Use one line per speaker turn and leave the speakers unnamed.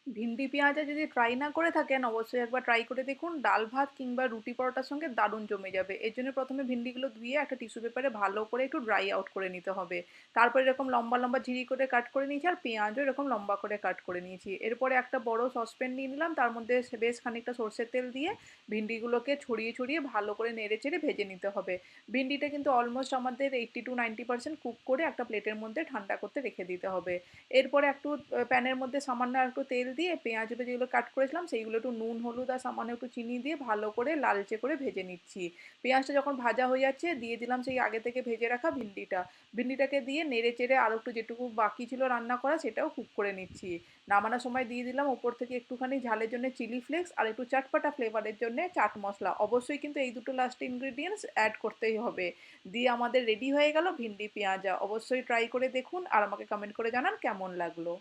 ভিন্ডি পেঁয়াজা যদি ট্রাই না করে থাকেন অবশ্যই একবার ট্রাই করে দেখুন। ডাল ভাত কিংবা রুটি পরোটার সঙ্গে দারুণ জমে যাবে। এর জন্য প্রথমে ভিন্ডিগুলো ধুয়ে একটা টিস্যু পেপারে ভালো করে একটু ড্রাই আউট করে নিতে হবে। তারপর এরকম লম্বা লম্বা ঝিরি করে কাট করে নিয়েছি, আর পেঁয়াজও এরকম লম্বা করে কাট করে নিয়েছি। এরপরে একটা বড় সসপ্যান নিয়ে নিলাম, তার মধ্যে বেশ খানিকটা সর্ষের তেল দিয়ে ভিন্ডিগুলোকে ছড়িয়ে ছড়িয়ে ভালো করে নেড়ে চেড়ে ভেজে নিতে হবে। ভিন্ডিটা কিন্তু অলমোস্ট আমাদের 80 to 90% কুক করে একটা প্লেটের মধ্যে ঠান্ডা করতে রেখে দিতে হবে। এরপরে একটু প্যানের মধ্যে সামান্য একটু তেল দিয়ে পেঁয়াজগুলো যেগুলো কাট করেছিলাম সেইগুলো একটু নুন হলুদ আর সামান্য একটু চিনি দিয়ে ভালো করে লালচে করে ভেজে নিচ্ছি। পেঁয়াজটা যখন ভাজা হয়ে যাচ্ছে দিয়ে দিলাম সেই আগে থেকে ভেজে রাখা ভিন্ডিটাকে দিয়ে নেড়ে চেড়ে আরও একটু যেটুকু বাকি ছিল রান্না করা সেটাও কুক করে নিচ্ছি। নামানোর সময় দিয়ে দিলাম ওপর থেকে একটুখানি ঝালের জন্য চিলি ফ্লেক্স আর একটু চটপাটা ফ্লেভারের জন্য চাট মশলা। অবশ্যই কিন্তু এই দুটো লাস্ট ইনগ্রিডিয়েন্টস অ্যাড করতেই হবে। দিয়ে আমাদের রেডি হয়ে গেল ভিন্ডি পেঁয়াজা। অবশ্যই ট্রাই করে দেখুন আর আমাকে কমেন্ট করে জানান কেমন লাগলো।